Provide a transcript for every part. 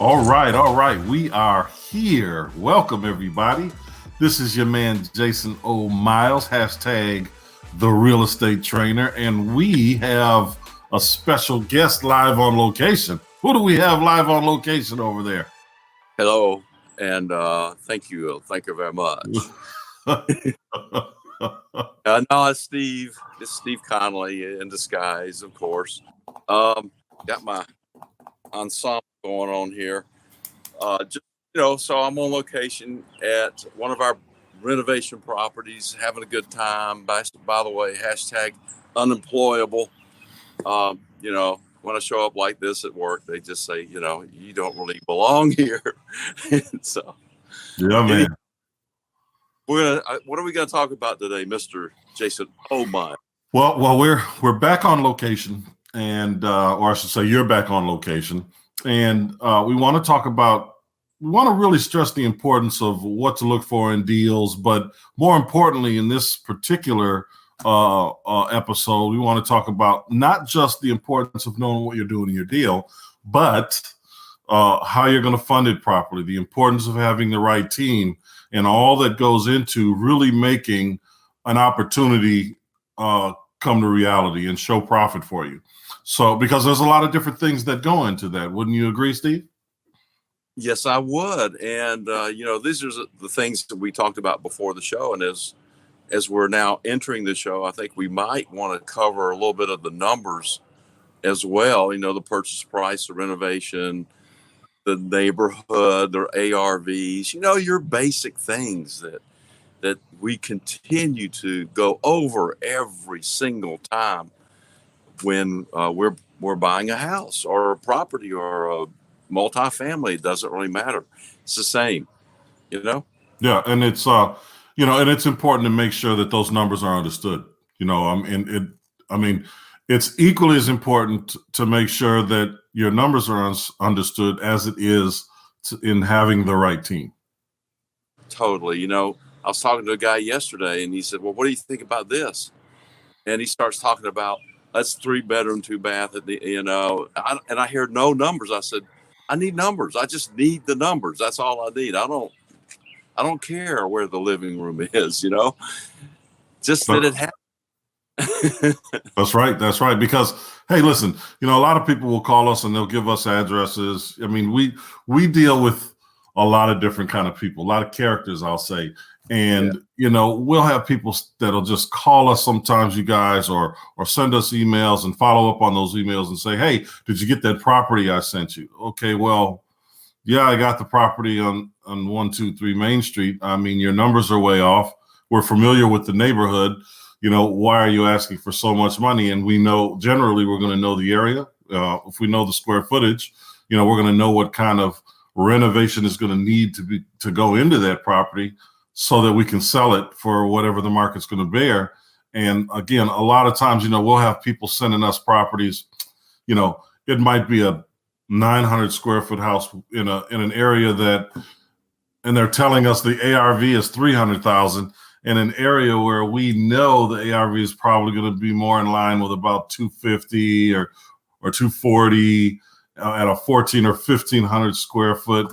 All right, all right. We are here. Welcome, everybody. This is your man, Jason O. Myles, hashtag the real estate trainer. And we have a special guest live on location. Who do we have live on location over there? Hello, and thank you. Thank you very much. No, it's Steve. It's Steve Connolly in disguise, of course. Got my ensemble going on here. Just, so I'm on location at one of our renovation properties, having a good time. By the way, hashtag unemployable. When I show up like this at work, they just say, you don't really belong here. So, Yeah, man. What are we gonna talk about today, Mr. Jason? Oh my. Well, we're back on location, and or I should say, you're back on location, and we want to talk about. We want to really stress the importance of what to look for in deals, but more importantly, in this particular episode, we want to talk about not just the importance of knowing what you're doing in your deal, but how you're going to fund it properly, the importance of having the right team, and all that goes into really making an opportunity come to reality and show profit for you. So, because there's a lot of different things that go into that. Wouldn't you agree, Steve? Yes, I would. And these are the things that we talked about before the show. And as we're now entering the show, I think we might want to cover a little bit of the numbers as well. The purchase price, the renovation, the neighborhood, their ARVs. Your basic things that we continue to go over every single time when we're buying a house or a property or a multifamily. It doesn't really matter. It's the same, Yeah, and it's and it's important to make sure that those numbers are understood. I mean, it's equally as important to make sure that your numbers are understood as it is in having the right team. Totally. I was talking to a guy yesterday, and he said, "Well, what do you think about this?" And he starts talking about that's 3-bedroom, 2-bath. And I hear no numbers. I said, I need numbers. I just need the numbers. That's all I need. I don't care where the living room is. Just that it happens. That's right. That's right. Because hey, listen, a lot of people will call us and they'll give us addresses. I mean, we deal with a lot of different kind of people, a lot of characters, I'll say. And we'll have people that'll just call us sometimes, you guys, or send us emails and follow up on those emails and say, "Hey, did you get that property I sent you?" Okay, well, yeah, I got the property on 123 Main Street. I mean, your numbers are way off. We're familiar with the neighborhood. Why are you asking for so much money? And we know generally we're going to know the area. If we know the square footage, we're going to know what kind of renovation is going to need to go into that property so that we can sell it for whatever the market's going to bear. And again, a lot of times, we'll have people sending us properties. It might be a 900 square foot house in an area and they're telling us the ARV is 300,000 in an area where we know the ARV is probably going to be more in line with about 250 or 240 at a 14 or 1500 square foot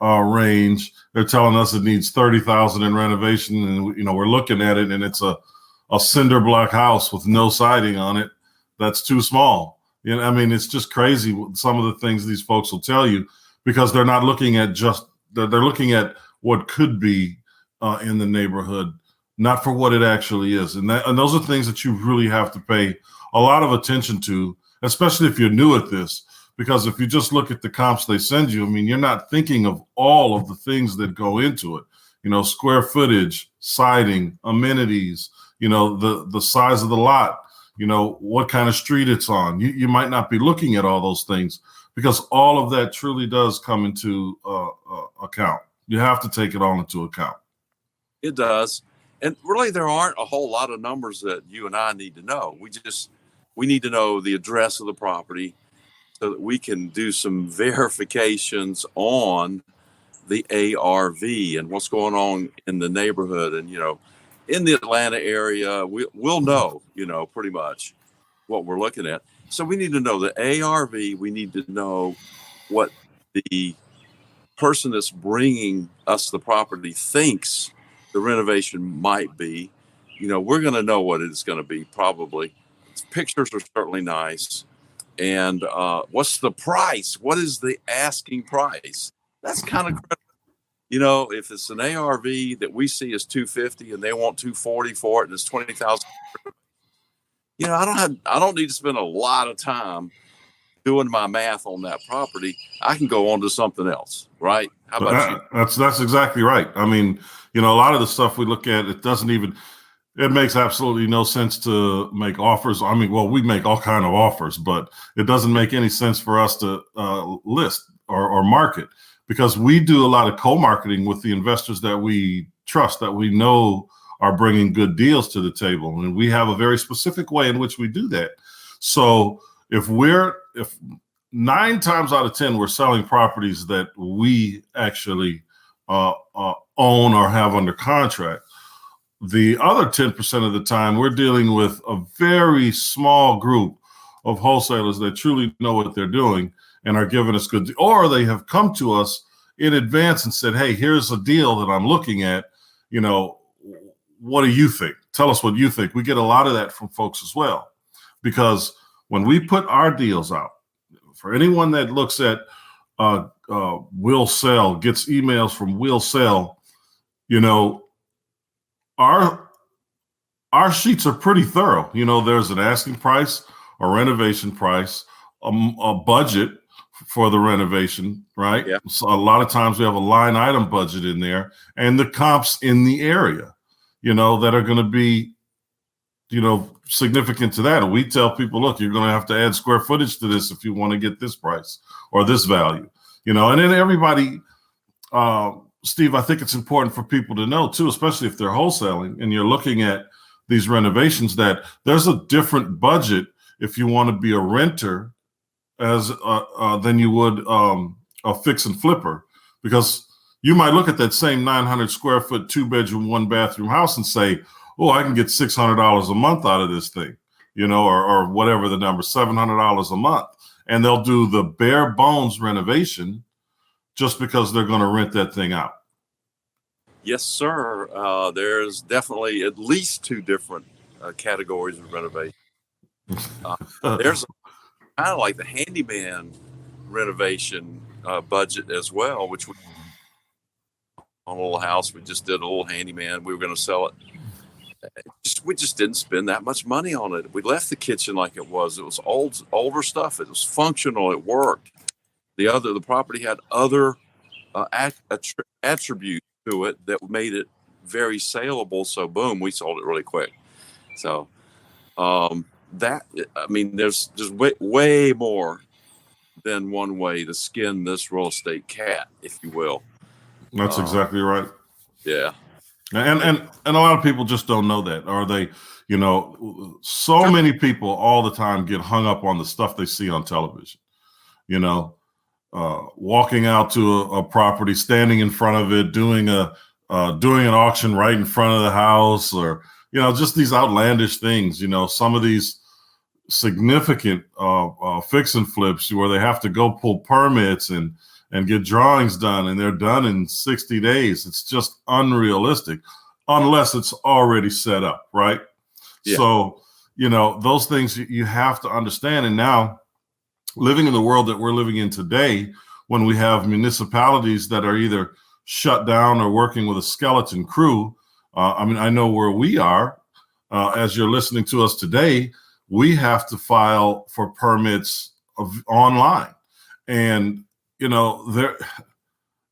range. They're telling us it needs 30,000 in renovation, and we're looking at it, and it's a cinder block house with no siding on it. That's too small. I mean, it's just crazy some of the things these folks will tell you because they're not looking at they're looking at what could be in the neighborhood, not for what it actually is. And those are things that you really have to pay a lot of attention to, especially if you're new at this. Because if you just look at the comps they send you, I mean, you're not thinking of all of the things that go into it. Square footage, siding, amenities, the size of the lot, what kind of street it's on. You might not be looking at all those things because all of that truly does come into account. You have to take it all into account. It does. And really, there aren't a whole lot of numbers that you and I need to know. We need to know the address of the property, so that we can do some verifications on the ARV and what's going on in the neighborhood. And, in the Atlanta area, we'll know, pretty much what we're looking at. So we need to know the ARV. We need to know what the person that's bringing us the property thinks the renovation might be, we're going to know what it's going to be probably. Pictures are certainly nice. And what's the price? What is the asking price? That's kind of critical. If it's an ARV that we see as 250 and they want 240 for it and it's 20,000, I don't need to spend a lot of time doing my math on that property. I can go on to something else, right? How about you? That's exactly right. I mean, a lot of the stuff we look at, it makes absolutely no sense to make offers. I mean, well, we make all kind of offers, but it doesn't make any sense for us to list or market, because we do a lot of co-marketing with the investors that we trust, that we know are bringing good deals to the table. And we have a very specific way in which we do that. So if 9 times out of 10, we're selling properties that we actually own or have under contract, the other 10% of the time, we're dealing with a very small group of wholesalers that truly know what they're doing and are giving us good, or they have come to us in advance and said, hey, here's a deal that I'm looking at. What do you think? Tell us what you think. We get a lot of that from folks as well, because when we put our deals out, for anyone that looks at Will Sell, gets emails from Will Sell, our sheets are pretty thorough. There's an asking price, a renovation price, a budget for the renovation, right? Yeah. So a lot of times we have a line item budget in there, and the comps in the area, that are going to be, significant to that. And we tell people, look, you're going to have to add square footage to this if you want to get this price or this value, and then everybody, Steve, I think it's important for people to know too, especially if they're wholesaling and you're looking at these renovations, that there's a different budget if you want to be a renter than you would a fix and flipper, because you might look at that same 900 square foot, 2-bedroom, 1-bathroom house and say, oh, I can get $600 a month out of this thing, or whatever the number, $700 a month. And they'll do the bare bones renovation just because they're going to rent that thing out. Yes, sir. There's definitely at least 2 different categories of renovation. There's kind of like the handyman renovation budget as well, which we, on a little house, we just did a little handyman. We were going to sell it. We just didn't spend that much money on it. We left the kitchen like it was. It was older stuff. It was functional. It worked. The property had other attributes to it that made it very saleable. So boom, we sold it really quick. So there's just way more than one way to skin this real estate cat, if you will. That's exactly right. Yeah. And a lot of people just don't know that, or they, so many people all the time get hung up on the stuff they see on television, walking out to a property, standing in front of it, doing an auction right in front of the house, or, just these outlandish things, some of these significant fix and flips where they have to go pull permits and get drawings done, and they're done in 60 days. It's just unrealistic unless it's already set up, right? Yeah. So, those things you have to understand. And now, living in the world that we're living in today, when we have municipalities that are either shut down or working with a skeleton crew, I know where we are, as you're listening to us today, we have to file for permits online. And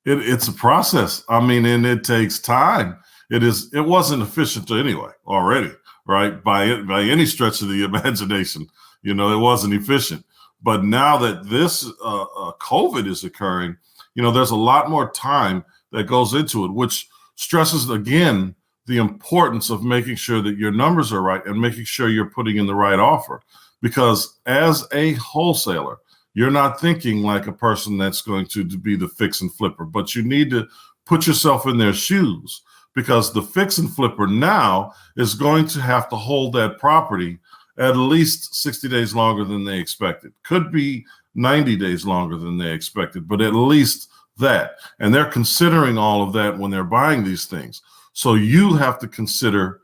it's a process. And it takes time. It wasn't efficient anyway already, right? By any stretch of the imagination, it wasn't efficient. But now that this COVID is occurring, there's a lot more time that goes into it, which stresses again the importance of making sure that your numbers are right and making sure you're putting in the right offer. Because as a wholesaler, you're not thinking like a person that's going to be the fix and flipper, but you need to put yourself in their shoes, because the fix and flipper now is going to have to hold that property at least 60 days longer than they expected. Could be 90 days longer than they expected, but at least that. And they're considering all of that when they're buying these things. So you have to consider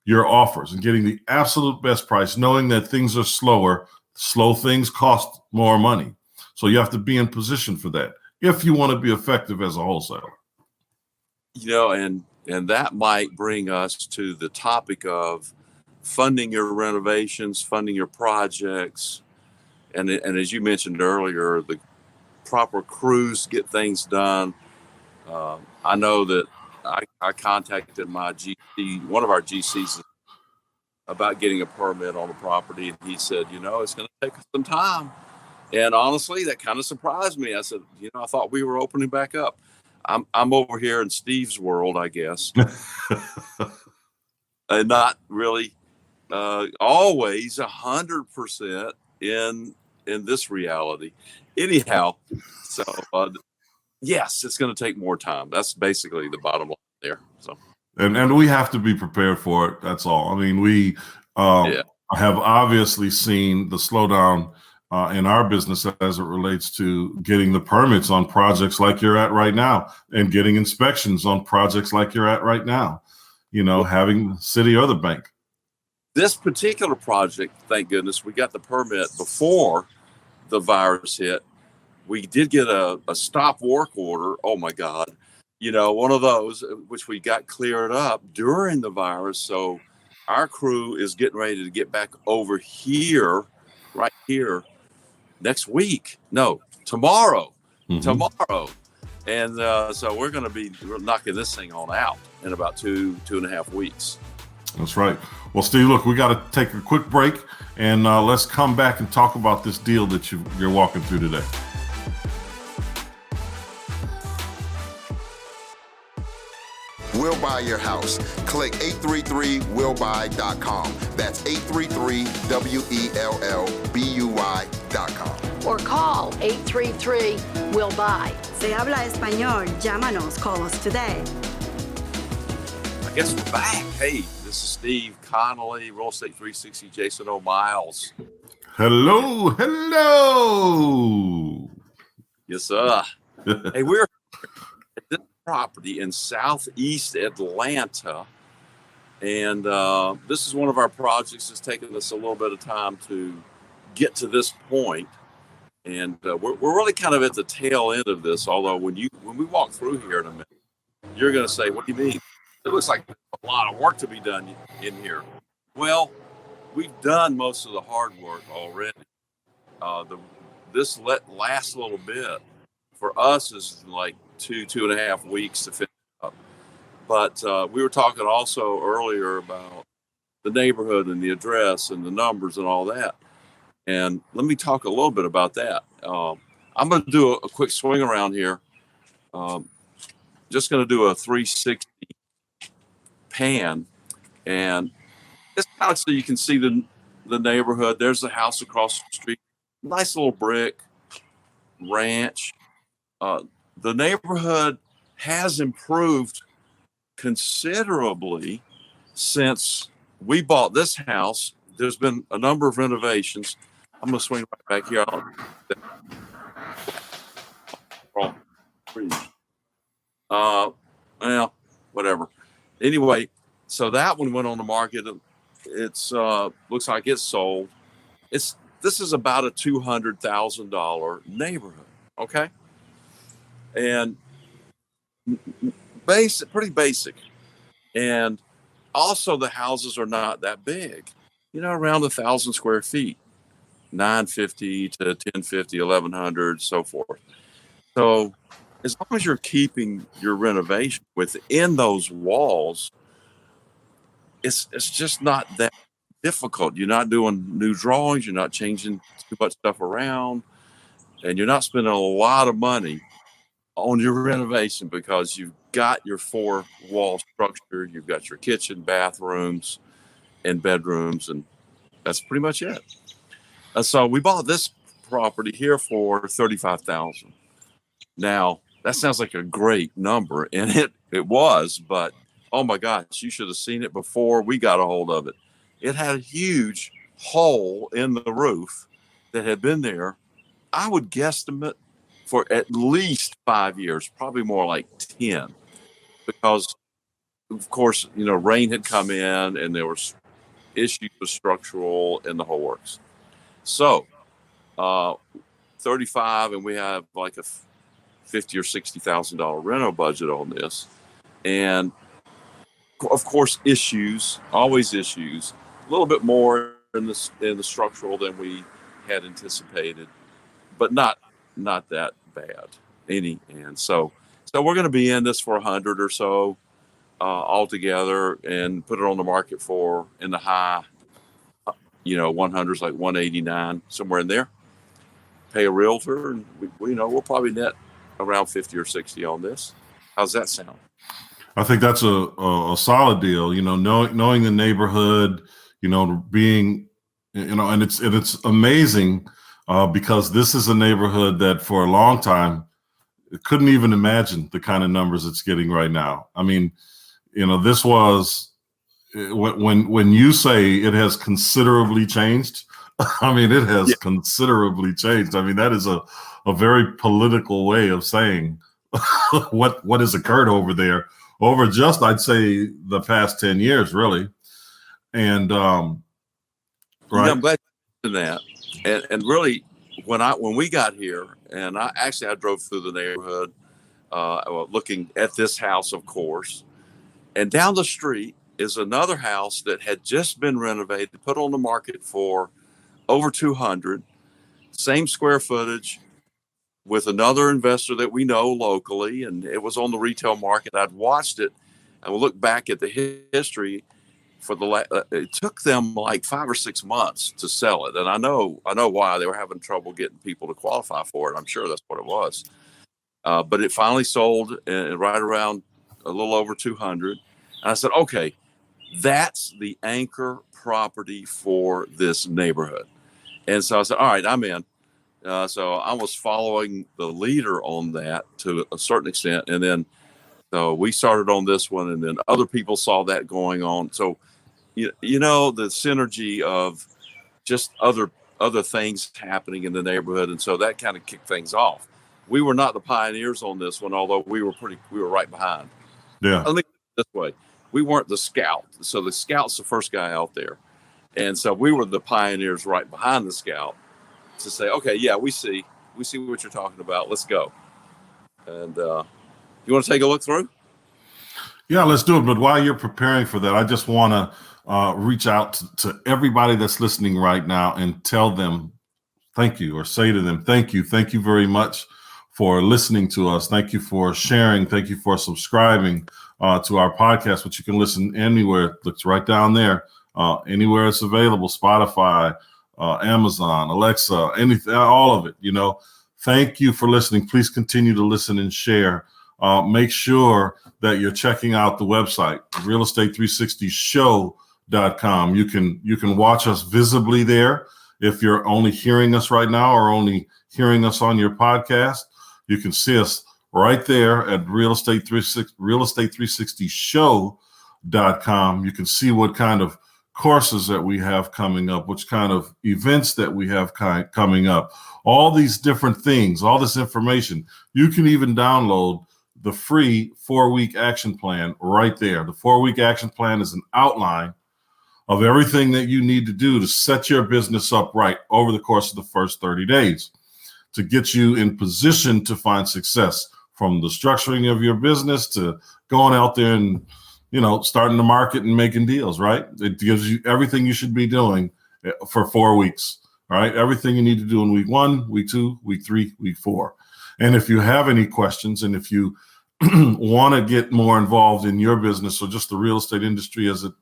your offers and getting the absolute best price, knowing that things are slower. Slow things cost more money. So you have to be in position for that if you want to be effective as a wholesaler. And that might bring us to the topic of funding your renovations, funding your projects. And as you mentioned earlier, the proper crews to get things done. I know that I contacted my GC, one of our GCs, about getting a permit on the property. And he said, it's going to take some time. And honestly, that kind of surprised me. I said, I thought we were opening back up. I'm over here in Steve's world, I guess. And not really always 100% in this reality. Anyhow, so yes, it's going to take more time. That's basically the bottom line there. So, and we have to be prepared for it. That's all. I mean, we have obviously seen the slowdown in our business as it relates to getting the permits on projects like you're at right now, and getting inspections on projects like you're at right now. Having the city or the bank. This particular project, thank goodness, we got the permit before the virus hit. We did get a stop work order. Oh my God. One of those, which we got cleared up during the virus. So our crew is getting ready to get back over here, right here, next week. No, tomorrow. Mm-hmm. Tomorrow. And so we're knocking this thing on out in about 2.5 weeks. That's right. Well, Steve, look, we got to take a quick break, and let's come back and talk about this deal that you're walking through today. We'll buy your house. Click 833willbuy.com. That's 833WELLBUY.com. Or call 833-WILL-BUY. Se habla español. Llámanos. Call us today. I guess we're back. Hey, this is Steve Connolly, Real Estate 360, Jason Myles. Hello. Yes, sir. Hey, we're at this property in Southeast Atlanta. And this is one of our projects that's taken us a little bit of time to get to this point. And we're really kind of at the tail end of this. Although when we walk through here in a minute, you're going to say, what do you mean? It looks like a lot of work to be done in here. Well, we've done most of the hard work already. This last little bit for us is like 2.5 weeks to finish up. But we were talking also earlier about the neighborhood and the address and the numbers and all that. And let me talk a little bit about that. I'm going to do a quick swing around here. Just going to do a 360 pan, and it's out so you can see the neighborhood. There's the house across the street. Nice little brick ranch. The neighborhood has improved considerably since we bought this house. There's been a number of renovations. I'm going to swing right back here. Well, whatever. Anyway, so that one went on the market. It's looks like it's sold. This is about a $200,000 neighborhood. Okay. And pretty basic. And also the houses are not that big, around 1,000 square feet, 950 to 1050, 1,100, so forth. So as long as you're keeping your renovation within those walls, it's just not that difficult. You're not doing new drawings. You're not changing too much stuff around, and you're not spending a lot of money on your renovation because you've got your 4-wall structure. You've got your kitchen, bathrooms, and bedrooms, and that's pretty much it. So we bought this property here for $35,000. Now, that sounds like a great number, and it was, but oh my gosh, you should have seen it before we got a hold of it. It had a huge hole in the roof that had been there, I would guesstimate for at least 5 years, probably more like 10, because of course, rain had come in and there was issues with structural and the whole works. So, 35, and we have like a $50,000 or $60,000 reno budget on this, and of course, always issues, a little bit more in the structural than we had anticipated, but not that bad. And so we're going to be in this for 100 or so altogether, and put it on the market for in the high, 100s, like 189, somewhere in there. Pay a realtor, and we'll probably net around 50 or 60 on this. How's that sound? I think that's a solid deal. Knowing the neighborhood, being, and it's amazing because this is a neighborhood that for a long time couldn't even imagine the kind of numbers it's getting right now. I mean, this was when you say it has considerably changed. I mean, it has considerably changed. I mean, that is a very political way of saying what has occurred over there over just, I'd say, the past 10 years, really. And right. I'm glad you mentioned that. And really, when we got here, and I drove through the neighborhood, looking at this house, of course, and down the street is another house that had just been renovated, put on the market for over 200, same square footage, with another investor that we know locally, and it was on the retail market. I'd watched it, and we'll look back at the history for it took them like 5 or 6 months to sell it, and I know why. They were having trouble getting people to qualify for it. I'm sure that's what it was. But it finally sold right around a little over 200, and I said, okay, that's the anchor property for this neighborhood. And so I said, all right, I'm in. So I was following the leader on that to a certain extent. And then, so we started on this one, and then other people saw that going on. So, the synergy of just other things happening in the neighborhood. And so that kind of kicked things off. We were not the pioneers on this one, although we were right behind. Yeah. Let me put it this way. We weren't the scout. So the scout's the first guy out there. And so we were the pioneers right behind the scout to say, okay, yeah, we see what you're talking about. Let's go. And you want to take a look through? Yeah, let's do it. But while you're preparing for that, I just want to reach out to everybody that's listening right now and tell them thank you, or say to them, thank you. Thank you very much for listening to us. Thank you for sharing. Thank you for subscribing to our podcast, which you can listen anywhere. It's right down there. Anywhere it's available, Spotify, Amazon, Alexa, anything, all of it. Thank you for listening. Please continue to listen and share. Make sure that you're checking out the website, realestate360show.com. You can watch us visibly there. If you're only hearing us right now or only hearing us on your podcast, you can see us right there at realestate360show.com. You can see what kind of courses that we have coming up, which kind of events that we have coming up, all these different things, all this information. You can even download the free 4-week action plan right there. The 4-week action plan is an outline of everything that you need to do to set your business up right over the course of the first 30 days to get you in position to find success, from the structuring of your business to going out there and starting the market and making deals, right? It gives you everything you should be doing for 4 weeks, all right? Everything you need to do in week 1, week 2, week 3, week 4. And if you have any questions, and if you want to get more involved in your business or just the real estate industry as an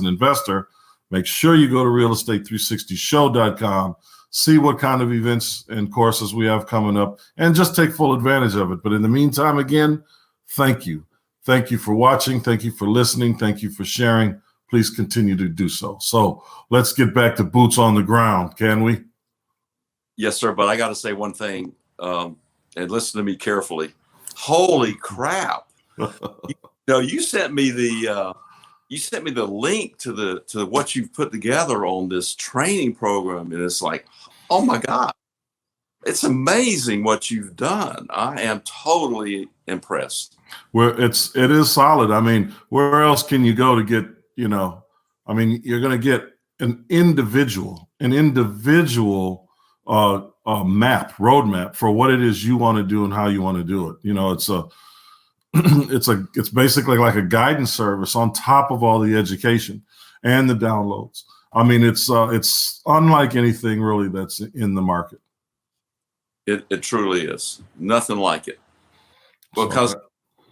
investor, make sure you go to realestate360show.com, see what kind of events and courses we have coming up, and just take full advantage of it. But in the meantime, again, thank you. Thank you for watching. Thank you for listening. Thank you for sharing. Please continue to do so. So let's get back to boots on the ground, can we? Yes, sir. But I got to say one thing, and listen to me carefully. Holy crap! You sent me the link to what you've put together on this training program, and it's like, oh my God! It's amazing what you've done. I am totally impressed. It is solid. I mean, where else can you go to get, I mean, you're going to get an individual roadmap for what it is you want to do and how you want to do it. It's basically like a guidance service on top of all the education and the downloads. I mean, it's unlike anything really that's in the market. It truly is. Nothing like it. Because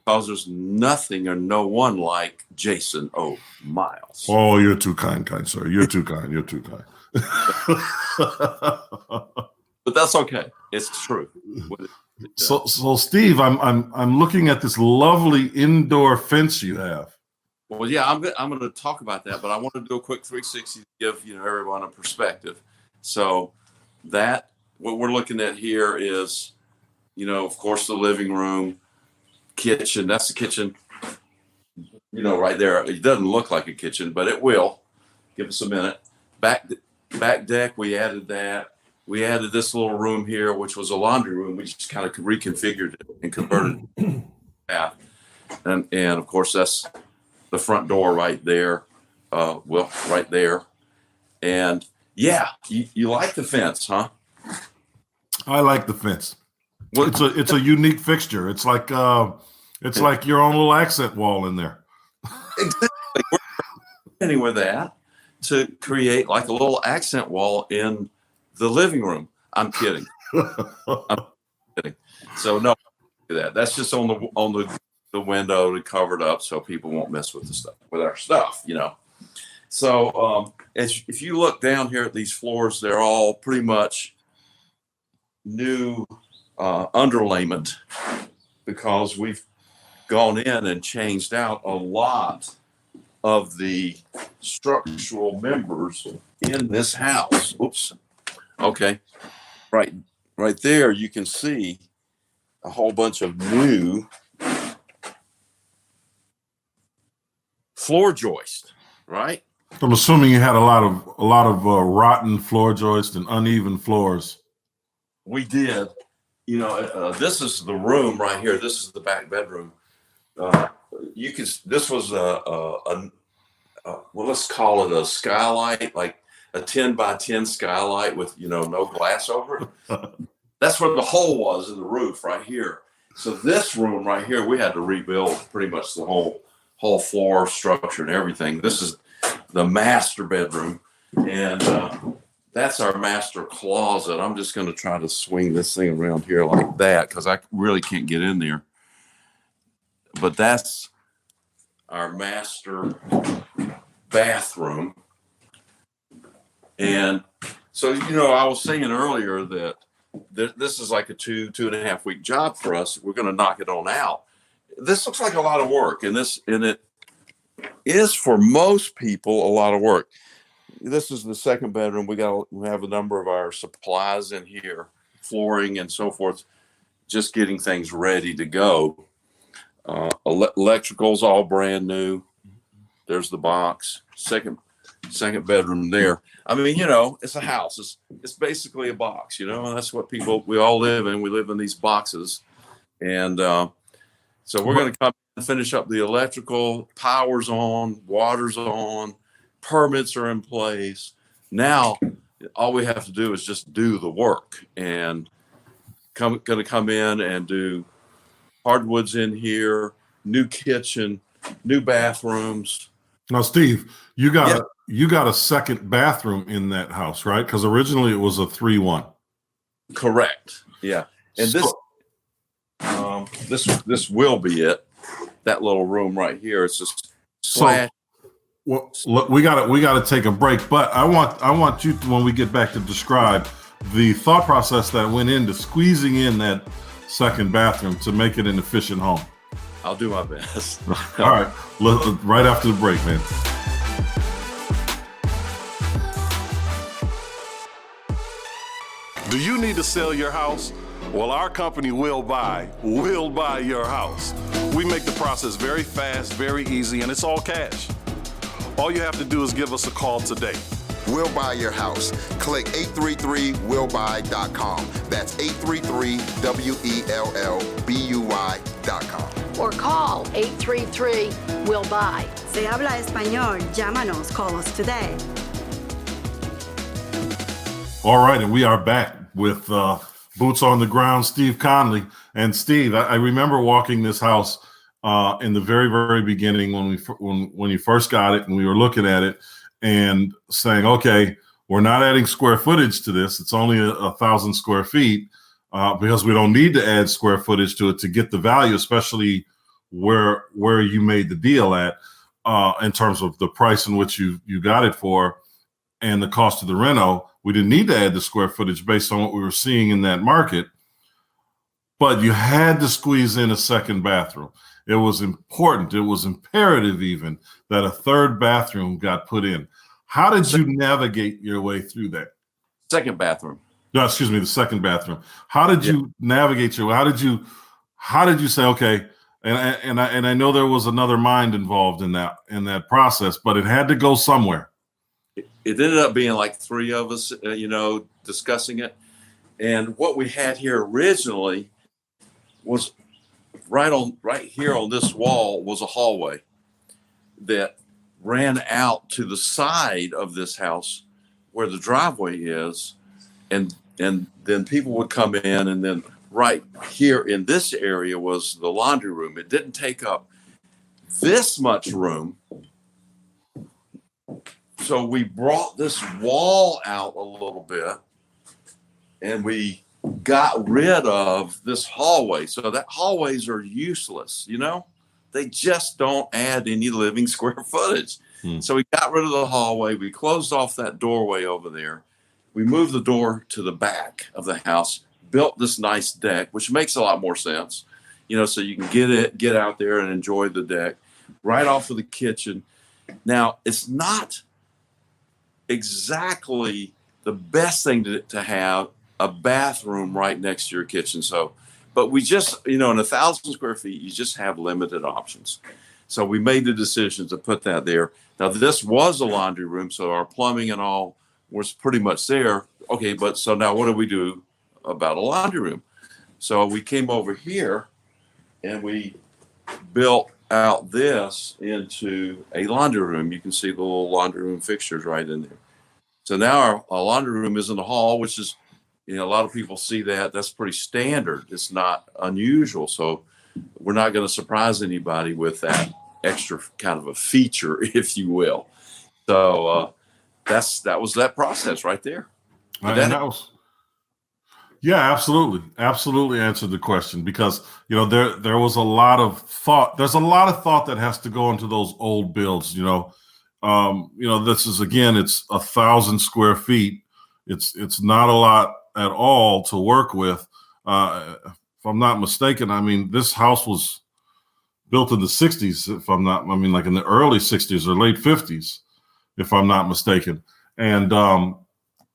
there's nothing or no one like Jason O. Myles. Oh, you're too kind sir. You're too kind. But that's okay. It's true. So Steve, I'm looking at this lovely indoor fence you have. Well, yeah, I'm going to talk about that, but I want to do a quick 360 to give everyone a perspective. So what we're looking at here is, of course, the living room, kitchen. That's the kitchen, right there. It doesn't look like a kitchen, but it will. Give us a minute. Back deck, we added that. We added this little room here, which was a laundry room. We just kind of reconfigured it and converted it to bath. And of course, that's the front door right there. Right there. And yeah, you like the fence, huh? I like the fence. It's a unique fixture. It's like your own little accent wall in there. Exactly. We're beginning with that to create like a little accent wall in the living room. I'm kidding. So no, that's just on the window to cover it up so people won't mess with our stuff. So if you look down here at these floors, they're all pretty much new underlayment because we've gone in and changed out a lot of the structural members in this house. Oops. Okay. Right there, you can see a whole bunch of new floor joist, right? I'm assuming you had a lot of rotten floor joists and uneven floors. We did. This is the room right here. This is the back bedroom. This was let's call it a skylight, like a 10 by 10 skylight with, no glass over it. That's where the hole was in the roof right here. So this room right here, we had to rebuild pretty much the whole floor structure and everything. This is the master bedroom. And, that's our master closet. I'm just going to try to swing this thing around here like that because I really can't get in there. But that's our master bathroom. And so, I was saying earlier that this is like a 2.5 week job for us. We're going to knock it on out. This looks like a lot of work, and it is for most people a lot of work. This is the second bedroom. We have a number of our supplies in here, flooring and so forth, just getting things ready to go. Electrical's all brand new. There's the box. Second bedroom there. I mean, it's a house. It's basically a box, and that's what we all live in. We live in these boxes. And so we're going to come and finish up the electrical. Power's on, water's on. Permits are in place. Now, all we have to do is just do the work and going to come in and do hardwoods in here, new kitchen, new bathrooms. Now, Steve, you got a second bathroom in that house, right? Because originally it was a 3-1. Correct. Yeah, and this will be it. That little room right here. It's just slash. Well, look, we got to take a break, but I want you to, when we get back, to describe the thought process that went into squeezing in that second bathroom to make it an efficient home. I'll do my best. All right, right after the break, man. Do you need to sell your house? Well, our company will buy your house. We make the process very fast, very easy, and it's all cash. All you have to do is give us a call today. We'll Buy Your House. Click 833willbuy.com. That's 833WELLBUY.com. Or call 833-WILL-BUY. Se habla español, llámanos, call us today. All right, and we are back with boots on the ground, Steve Conley. And Steve, I remember walking this house in the very, very beginning when you first got it, and we were looking at it and saying, okay, we're not adding square footage to this. It's only 1,000 square feet because we don't need to add square footage to it to get the value, especially where you made the deal at in terms of the price in which you got it for and the cost of the reno. We didn't need to add the square footage based on what we were seeing in that market, but you had to squeeze in a second bathroom. It was important. It was imperative even that a third bathroom got put in. How did you navigate your way through that? Second bathroom. No, excuse me, the second bathroom. How did you navigate your way? How did you say, okay, and I know there was another mind involved in that process, but it had to go somewhere. It ended up being like three of us, discussing it. And what we had here originally was right here on this wall was a hallway that ran out to the side of this house where the driveway is. And then people would come in, and then right here in this area was the laundry room. It didn't take up this much room. So we brought this wall out a little bit, and we got rid of this hallway. So that hallways are useless, they just don't add any living square footage. So we got rid of the hallway. We closed off that doorway over there. We moved the door to the back of the house, built this nice deck, which makes a lot more sense, so you can get out there and enjoy the deck right off of the kitchen. Now, it's not exactly the best thing to have a bathroom right next to your kitchen. But we just, in 1,000 square feet, you just have limited options. So we made the decision to put that there. Now, this was a laundry room, so our plumbing and all was pretty much there. Okay, but so now what do we do about a laundry room? So we came over here and we built out this into a laundry room. You can see the little laundry room fixtures right in there. So now our laundry room is in the hall, which is, a lot of people see that. That's pretty standard. It's not unusual. So we're not going to surprise anybody with that extra kind of a feature, if you will. So that was that process right there. Yeah, absolutely answered the question, because there was a lot of thought. There's a lot of thought that has to go into those old builds. This is, again, it's 1,000 square feet. It's not a lot at all to work with. If I'm not mistaken, this house was built in the 60s, like in the early 60s or late 50s, if I'm not mistaken. And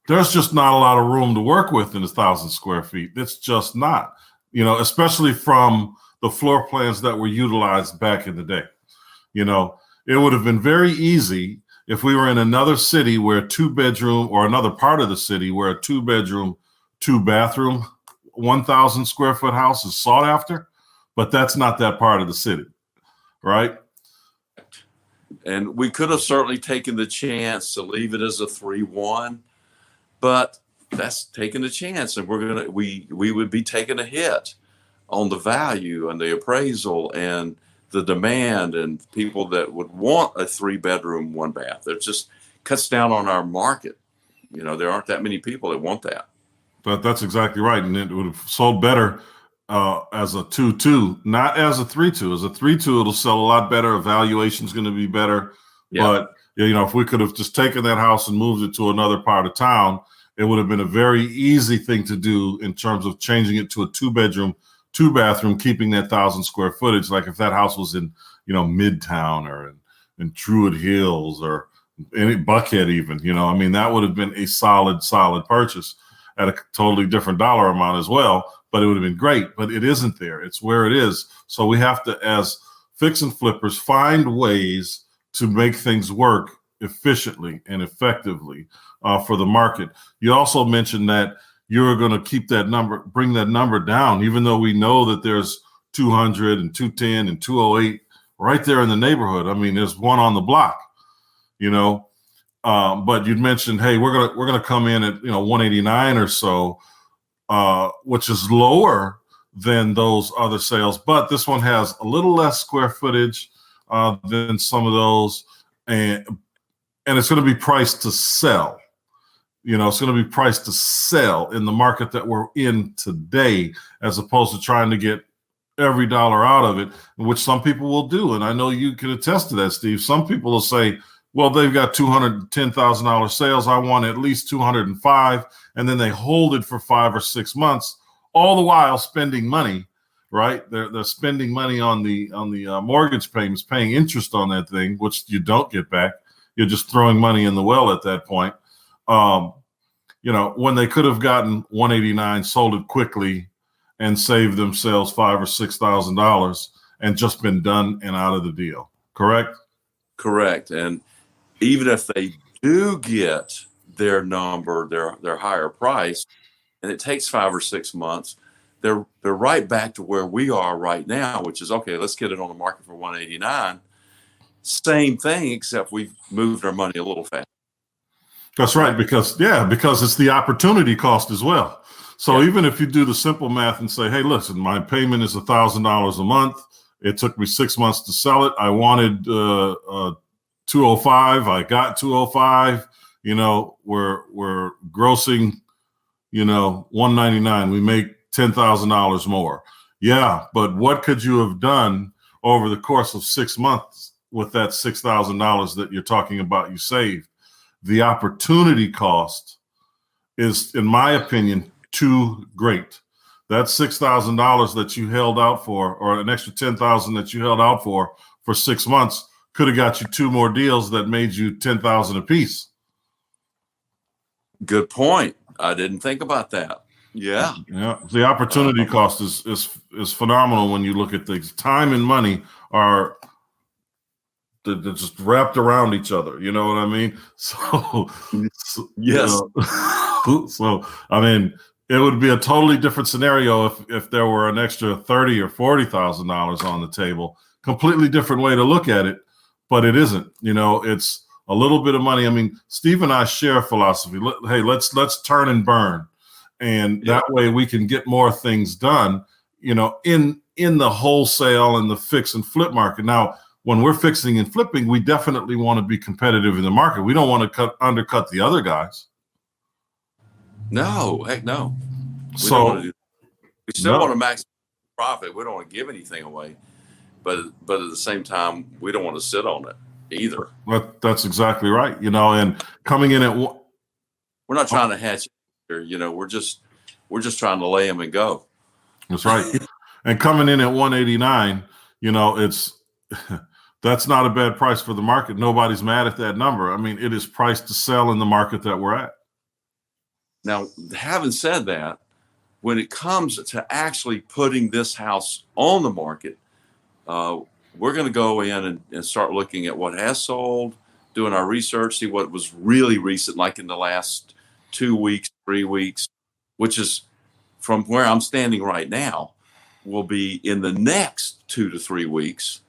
there's just not a lot of room to work with in 1,000 square feet. It's just not, especially from the floor plans that were utilized back in the day. It would have been very easy if we were in another city where a 2-bedroom, or another part of the city where a 2-bedroom, 2-bathroom, 1,000 square foot house is sought after, but that's not that part of the city, right? And we could have certainly taken the chance to leave it as a 3-1, but that's taking a chance, and we would be taking a hit on the value and the appraisal and the demand, and people that would want a 3-bedroom, 1-bath. It just cuts down on our market. There aren't that many people that want that. But that's exactly right, and it would have sold better as a 2-2, not as a 3-2. As a 3-2, it'll sell a lot better. Evaluation's going to be better. Yeah. But if we could have just taken that house and moved it to another part of town, it would have been a very easy thing to do in terms of changing it to a 2-bedroom, 2-bathroom, keeping that 1,000 square footage. Like if that house was in, Midtown or in Druid Hills or any Buckhead even, that would have been a solid purchase at a totally different dollar amount as well. But it would have been great, but it isn't there. It's where it is. So we have to, as fix and flippers, find ways to make things work efficiently and effectively for the market. You also mentioned that you're going to keep that number, bring that number down, even though we know that there's 200 and 210 and 208 right there in the neighborhood. I mean, there's one on the block, you know. But you'd mentioned, hey, we're gonna come in at 189 or so, which is lower than those other sales, but this one has a little less square footage than some of those, and it's going to be priced to sell. It's going to be priced to sell in the market that we're in today, as opposed to trying to get every dollar out of it, which some people will do. And I know you can attest to that, Steve. Some people will say, well, they've got $210,000 sales. I want at least 205, and then they hold it for 5 or 6 months, all the while spending money. Right? They're spending money on the mortgage payments, paying interest on that thing, which you don't get back. You're just throwing money in the well at that point. When they could have gotten 189, sold it quickly, and saved themselves $5,000 or $6,000, and just been done and out of the deal. Correct? Correct. And even if they do get their number, their higher price, and it takes 5 or 6 months, they're right back to where we are right now, which is, okay, let's get it on the market for 189. Same thing, except we've moved our money a little faster. That's right, because it's the opportunity cost as well. So even if you do the simple math and say, hey, listen, my payment is $1,000 a month. It took me 6 months to sell it. I wanted 205. I got 205. We're grossing, 199. We make $10,000 more. Yeah, but what could you have done over the course of 6 months with that $6,000 that you're talking about you saved? The opportunity cost is, in my opinion, too great. That $6,000 that you held out for, or an extra $10,000 that you held out for 6 months, could have got you 2 more deals that made you $10,000 apiece. Good point. I didn't think about that. Yeah. The opportunity cost is phenomenal when you look at things. Time and money are they're just wrapped around each other. You know what I mean? So yes. So I mean, it would be a totally different scenario if there were an extra $30,000 or $40,000 on the table. Completely different way to look at it, but it isn't. It's a little bit of money. I mean, Steve and I share a philosophy. Hey, let's turn and burn. And that way we can get more things done, in the wholesale and the fix and flip market. Now, when we're fixing and flipping, we definitely want to be competitive in the market. We don't want to undercut the other guys. No, heck no. We still want to maximize profit. We don't want to give anything away, but at the same time, we don't want to sit on it either. That's exactly right. And coming in at we're not trying to hatch. We're just trying to lay them and go. That's right. And coming in at 189, that's not a bad price for the market. Nobody's mad at that number. I mean, it is priced to sell in the market that we're at. Now, having said that, when it comes to actually putting this house on the market, we're going to go in and start looking at what has sold, doing our research, see what was really recent, like in the last 2 weeks, 3 weeks, which is from where I'm standing right now, will be in the next 2 to 3 weeks.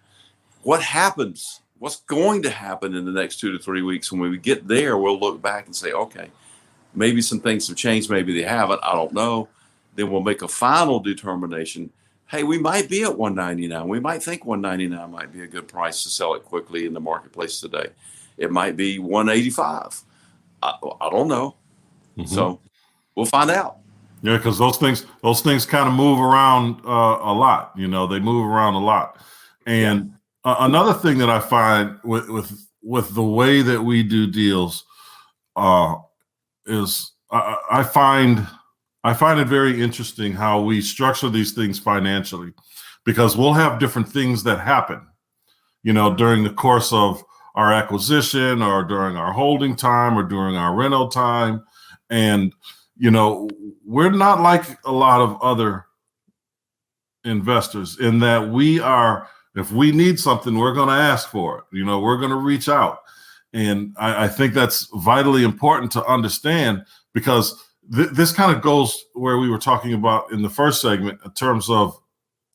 What happens? What's going to happen in the next 2 to 3 weeks? When we get there, we'll look back and say, okay, maybe some things have changed, maybe they haven't. I don't know. Then we'll make a final determination. Hey, we might be at 199. We might think 199 might be a good price to sell it quickly in the marketplace today. It might be 185. I don't know. Mm-hmm. So we'll find out. Yeah, because those things kind of move around a lot. They move around a lot. And another thing that I find with the way that we do deals is I find it very interesting how we structure these things financially, because we'll have different things that happen, during the course of our acquisition or during our holding time or during our rental time. And, we're not like a lot of other investors in that if we need something, we're going to ask for it. We're going to reach out. And I think that's vitally important to understand, because this kind of goes where we were talking about in the first segment in terms of,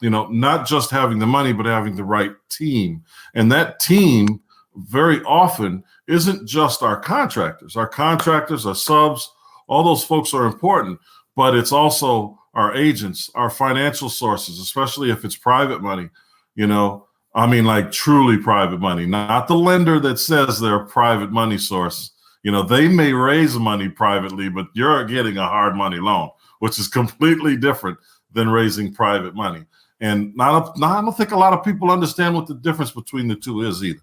not just having the money, but having the right team. And that team very often isn't just our contractors. Our contractors, our subs, all those folks are important, but it's also our agents, our financial sources, especially if it's private money, like truly private money, not the lender that says they're a private money source. They may raise money privately, but you're getting a hard money loan, which is completely different than raising private money. And I don't think a lot of people understand what the difference between the two is either.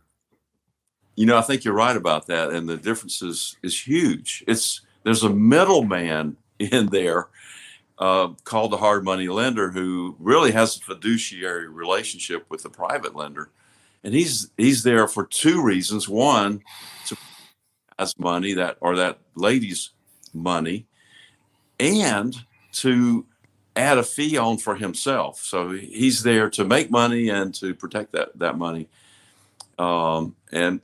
I think you're right about that. And the difference is huge. There's a middleman in there called the hard money lender, who really has a fiduciary relationship with the private lender. And he's there for two reasons. One, to has money that lady's money, and to add a fee on for himself. So he's there to make money and to protect that money. And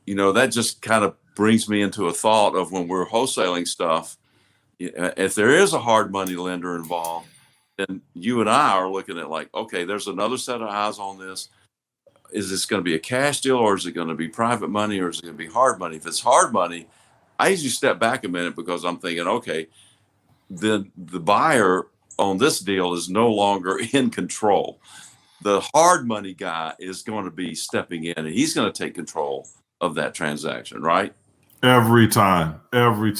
that just kind of brings me into a thought of when we're wholesaling stuff. If there is a hard money lender involved, then you and I are looking at like, okay, there's another set of eyes on this. Is this going to be a cash deal, or is it going to be private money, or is it going to be hard money? If it's hard money, I usually step back a minute, because I'm thinking, okay, then the buyer on this deal is no longer in control. The hard money guy is going to be stepping in, and he's going to take control of that transaction, right? Every time. And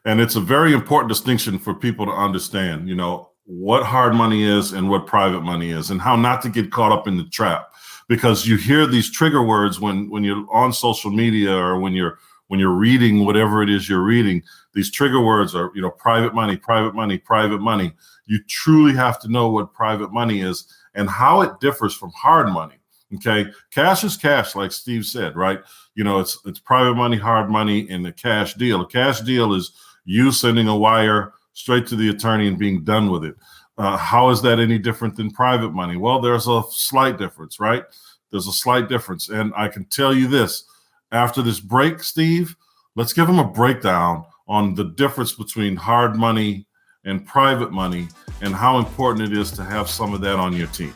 it's a very important distinction for people to understand, what hard money is and what private money is, and how not to get caught up in the trap. Because you hear these trigger words when you're on social media, or when you're reading whatever it is you're reading. These trigger words are, private money, private money, private money. You truly have to know what private money is and how it differs from hard money. Okay, cash is cash, like Steve said, right? It's private money, hard money, and the cash deal. A cash deal is you sending a wire straight to the attorney and being done with it. How is that any different than private money? Well, there's a slight difference, right? There's a slight difference. And I can tell you this, after this break, Steve, let's give them a breakdown on the difference between hard money and private money, and how important it is to have some of that on your team.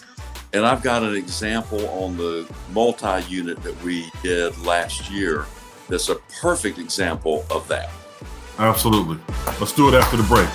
And I've got an example on the multi-unit that we did last year that's a perfect example of that. Absolutely. Let's do it after the break.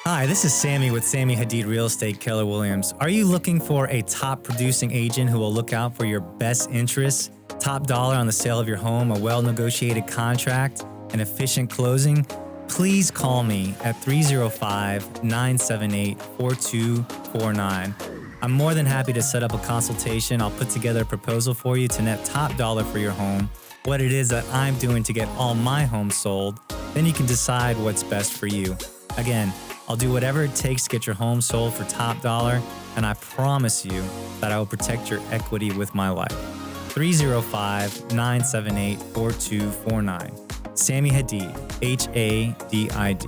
Hi, this is Sammy with Sammy Hadid Real Estate Keller Williams. Are you looking for a top producing agent who will look out for your best interests? Top dollar on the sale of your home, a well-negotiated contract, an efficient closing? Please call me at 305-978-4249. I'm more than happy to set up a consultation. I'll put together a proposal for you to net top dollar for your home, what it is that I'm doing to get all my homes sold. Then you can decide what's best for you. Again, I'll do whatever it takes to get your home sold for top dollar, and I promise you that I will protect your equity with my life. 305-978-4249. Sammy Hadid, Hadid.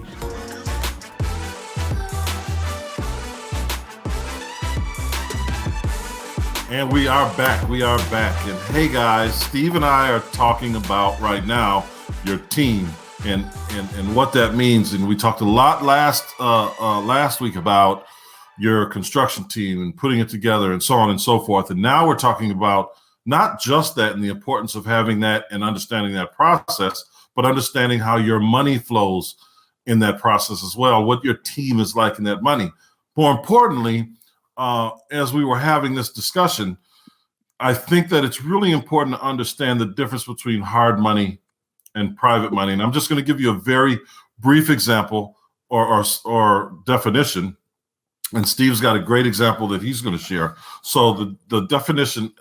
And we are back. And hey guys, Steve and I are talking about right now your team and what that means. And we talked a lot last week about your construction team and putting it together and so on and so forth. And now we're talking about not just that and the importance of having that and understanding that process, but understanding how your money flows in that process as well, what your team is like in that money. More importantly, as we were having this discussion, I think that it's really important to understand the difference between hard money and private money. And I'm just going to give you a very brief example or definition. And Steve's got a great example that he's going to share. So the definition,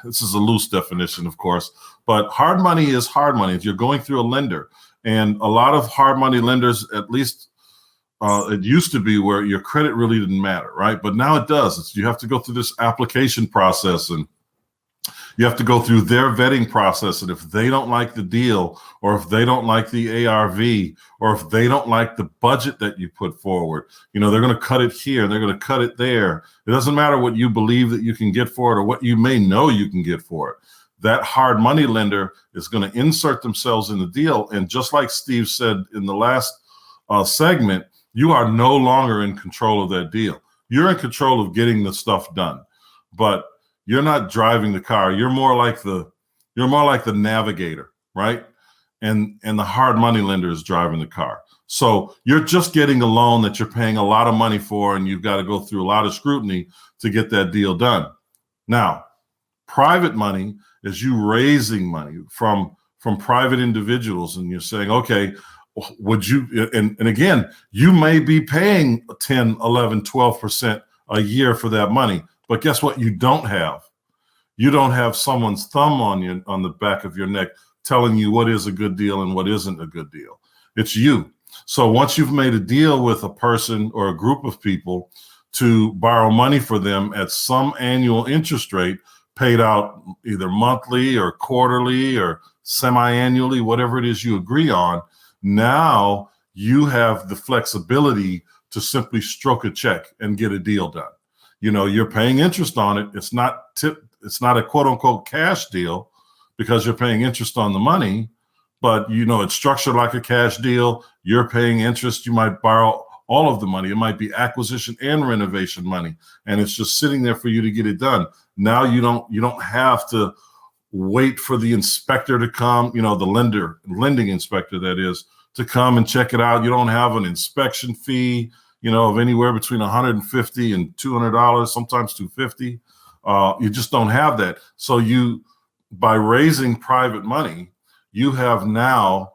this is a loose definition, of course, but hard money is hard money. If you're going through a lender, and a lot of hard money lenders, at least it used to be where your credit really didn't matter, right? But now it does. You have to go through this application process, and You have to go through their vetting process. And if they don't like the deal, or if they don't like the ARV, or if they don't like the budget that you put forward, they're going to cut it here and they're going to cut it there. It doesn't matter what you believe that you can get for it or what you may know you can get for it. That hard money lender is going to insert themselves in the deal. And just like Steve said in the last segment, you are no longer in control of that deal. You're in control of getting the stuff done, but you're not driving the car. You're more like the navigator, right? And the hard money lender is driving the car. So you're just getting a loan that you're paying a lot of money for, and you've got to go through a lot of scrutiny to get that deal done. Now, private money is you raising money from private individuals, and you're saying, okay, would you, and again, you may be paying 10, 11, 12% a year for that money. But guess what? You don't have someone's thumb on the back of your neck telling you what is a good deal and what isn't a good deal. It's you. So once you've made a deal with a person or a group of people to borrow money for them at some annual interest rate, paid out either monthly or quarterly or semi-annually, whatever it is you agree on, now you have the flexibility to simply stroke a check and get a deal done. You're paying interest on it. It's not a quote unquote cash deal because you're paying interest on the money, but it's structured like a cash deal. You're paying interest. You might borrow all of the money. It might be acquisition and renovation money, and it's just sitting there for you to get it done. Now you don't have to wait for the inspector to come, the lending inspector, that is, to come and check it out. You don't have an inspection fee, of anywhere between $150 and $200, sometimes $250. You just don't have that. So by raising private money, you have now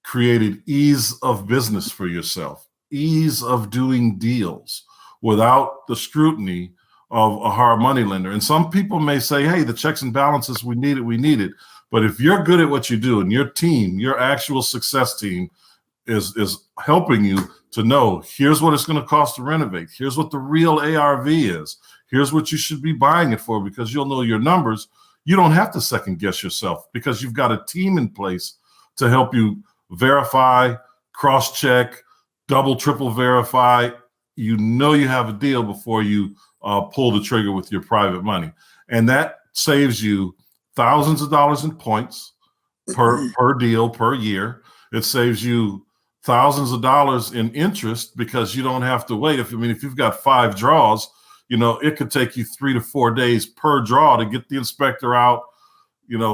created ease of business for yourself, ease of doing deals without the scrutiny of a hard money lender. And some people may say, hey, the checks and balances, we need it. But if you're good at what you do and your team, your actual success team is helping you to know, here's what it's going to cost to renovate. Here's what the real ARV is. Here's what you should be buying it for, because you'll know your numbers. You don't have to second guess yourself because you've got a team in place to help you verify, cross-check, double, triple verify. You have a deal before you pull the trigger with your private money. And that saves you thousands of dollars in points per deal per year. It saves you thousands of dollars in interest because you don't have to wait. If you've got 5 draws, it could take you 3 to 4 days per draw to get the inspector out,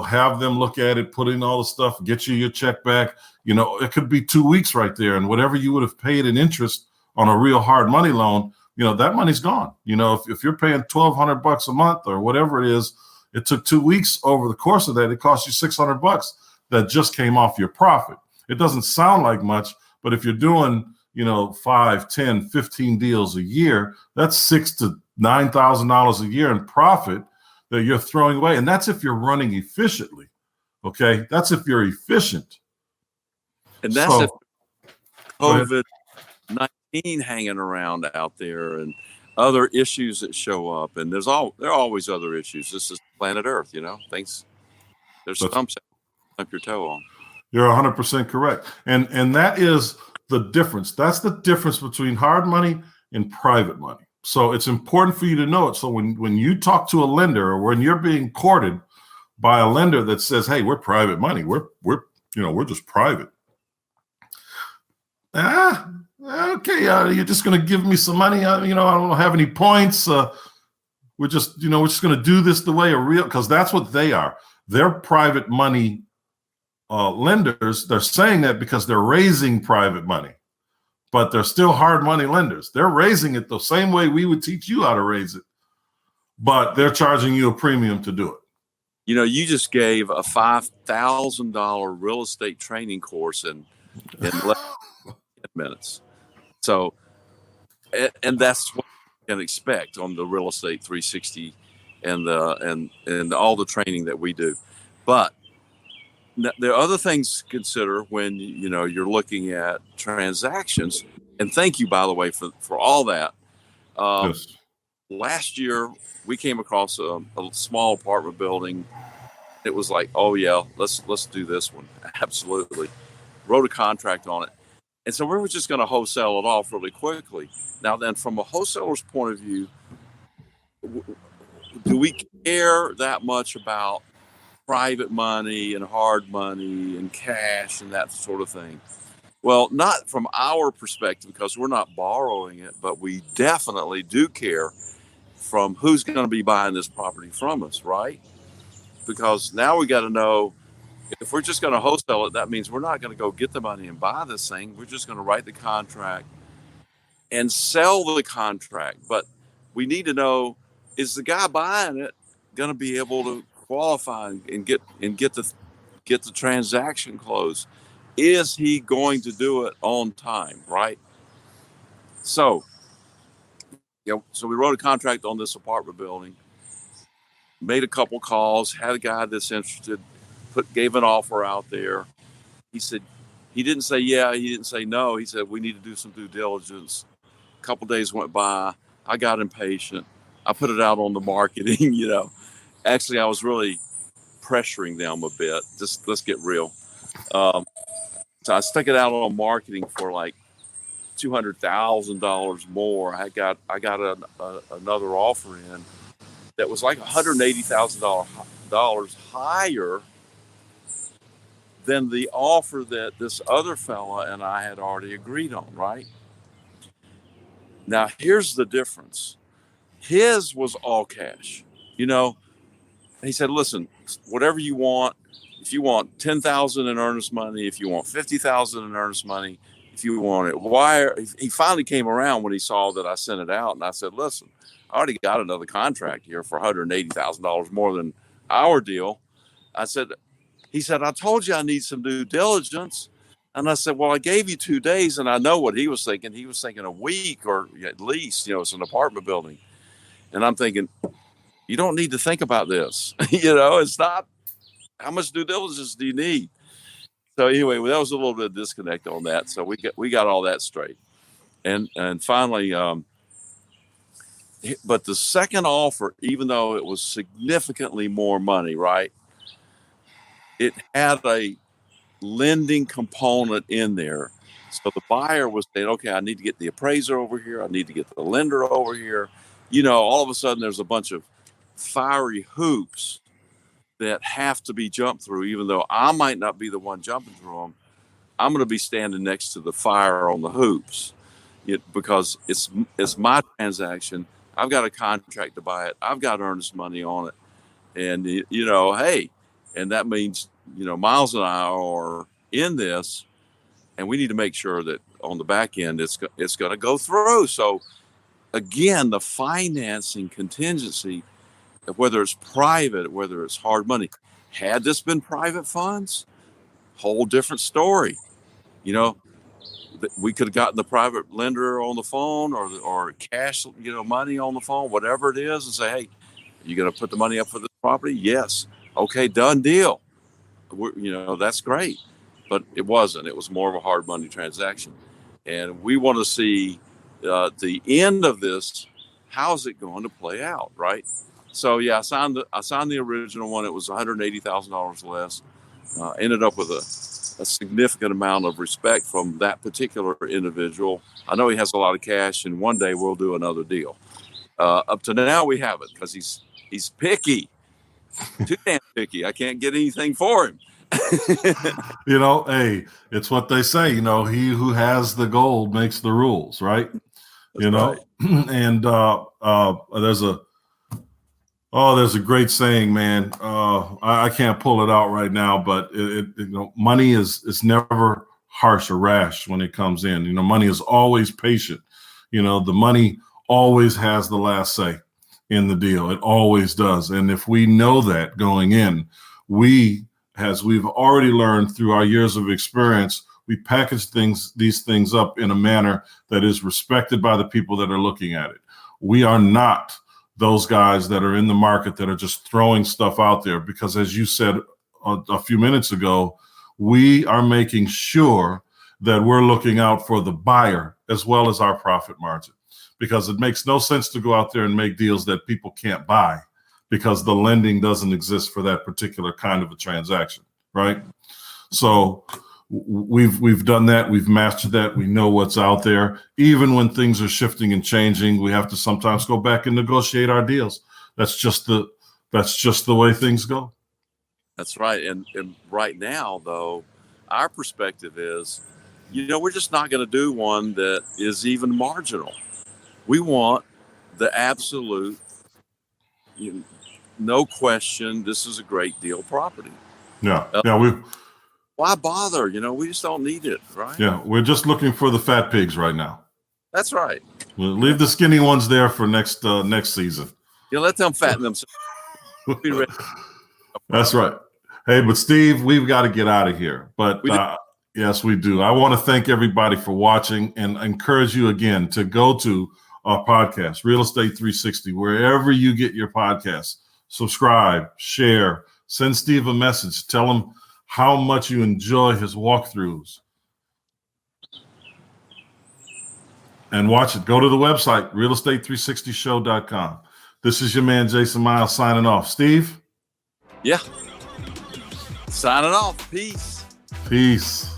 have them look at it, put in all the stuff, get you your check back. It could be 2 weeks right there. And whatever you would have paid in interest on a real hard money loan, that money's gone. If you're paying $1,200 a month or whatever it is, it took 2 weeks. Over the course of that, it cost you $600 that just came off your profit. It doesn't sound like much, but if you're doing, 5, 10, 15 deals a year, that's $6,000 to $9,000 a year in profit that you're throwing away. And that's if you're running efficiently. Okay. That's if you're efficient. And that's if COVID-19 hanging around out there and other issues that show up. And there are always other issues. This is planet Earth, there's some up your toe on. You're 100% correct. And that is the difference. That's the difference between hard money and private money. So it's important for you to know it. So when you talk to a lender or when you're being courted by a lender that says, hey, we're private money, we're just private. Okay, you're just going to give me some money. I don't have any points. We're just going to do this the way because that's what they are. They're private money lenders. They're saying that because they're raising private money, but they're still hard money lenders. They're raising it the same way we would teach you how to raise it, but they're charging you a premium to do it. You just gave a $5,000 real estate training course in less than 10 minutes. So, and that's what you can expect on the Real Estate 360 and all the training that we do. But there are other things to consider when you're looking at transactions. And thank you, by the way, for all that. Yes. last year we came across a small apartment building. It was like, oh yeah, let's do this one. Absolutely. Wrote a contract on it. And so we were just going to wholesale it off really quickly. Now then, from a wholesaler's point of view, do we care that much about private money and hard money and cash and that sort of thing? Well, not from our perspective, because we're not borrowing it, but we definitely do care from who's going to be buying this property from us, right? Because now we got to know, if we're just going to wholesale it, that means we're not going to go get the money and buy this thing. We're just going to write the contract and sell the contract. But we need to know, is the guy buying it going to be able to qualify and get the transaction closed? Is he going to do it on time, right? So, so we wrote a contract on this apartment building, made a couple calls, had a guy that's interested, gave an offer out there. He said, he didn't say yeah, he didn't say no. He said, we need to do some due diligence. A couple days went by. I got impatient. I put it out on the marketing, Actually, I was really pressuring them a bit. Just let's get real. So I stuck it out on marketing for like $200,000 more. I got another offer in that was like $180,000 higher than the offer that this other fella and I had already agreed on, right? Now, here's the difference. His was all cash. He said, listen, whatever you want, if you want $10,000 in earnest money, if you want $50,000 in earnest money, if you want it wire, he finally came around when he saw that I sent it out, and I said, listen, I already got another contract here for $180,000 more than our deal. He said, I told you I need some due diligence. And I said, well, I gave you 2 days, and I know what he was thinking. He was thinking a week, or at least, it's an apartment building. And I'm thinking, you don't need to think about this. It's not, how much due diligence do you need? So anyway, that was a little bit of disconnect on that. So we got all that straight. And finally, but the second offer, even though it was significantly more money, right? It had a lending component in there. So the buyer was saying, okay, I need to get the appraiser over here. I need to get the lender over here. All of a sudden there's a bunch of fiery hoops that have to be jumped through, even though I might not be the one jumping through them. I'm going to be standing next to the fire on the hoops because it's my transaction. I've got a contract to buy it. I've got earnest money on it. And, hey, and that means, Myles and I are in this, and we need to make sure that on the back end, it's going to go through. So again, the financing contingency, whether it's private, whether it's hard money, had this been private funds, whole different story. We could have gotten the private lender on the phone or cash, money on the phone, whatever it is, and say, hey, you going to put the money up for this property? Yes. Okay, done deal. That's great. But it wasn't. It was more of a hard money transaction. And we want to see the end of this. How's it going to play out, right? So yeah, I signed the original one. It was $180,000 less. Ended up with a significant amount of respect from that particular individual. I know he has a lot of cash, and one day we'll do another deal. Up to now, we haven't, because he's picky, too damn picky. I can't get anything for him. Hey, it's what they say. He who has the gold makes the rules, right? That's right. And there's a great saying, man. I can't pull it out right now, but money is never harsh or rash when it comes in. Money is always patient. The money always has the last say in the deal. It always does. And if we know that going in, as we've already learned through our years of experience, we package these things up in a manner that is respected by the people that are looking at it. We are not those guys that are in the market that are just throwing stuff out there, because as you said a few minutes ago, we are making sure that we're looking out for the buyer as well as our profit margin. because it makes no sense to go out there and make deals that people can't buy because the lending doesn't exist for that particular kind of a transaction, right? So we've done that. We've mastered that. We know what's out there. Even when things are shifting and changing, we have to sometimes go back and negotiate our deals. That's just the way things go. That's right. And right now, though, our perspective is, we're just not going to do one that is even marginal. We want the absolute, no question, this is a great deal property. Yeah. Why bother? We just don't need it, right? Yeah. We're just looking for the fat pigs right now. That's right. We'll leave the skinny ones there for next season. Let them fatten themselves. Be ready. That's right. Hey, but Steve, we've got to get out of here. But yes, we do. I want to thank everybody for watching and encourage you again to go to our podcast, Real Estate 360, wherever you get your podcasts. Subscribe, share, send Steve a message. Tell him how much you enjoy his walkthroughs. And watch it. Go to the website, realestate360show.com. This is your man, Jason Myles, signing off. Steve? Yeah. Signing off. Peace. Peace.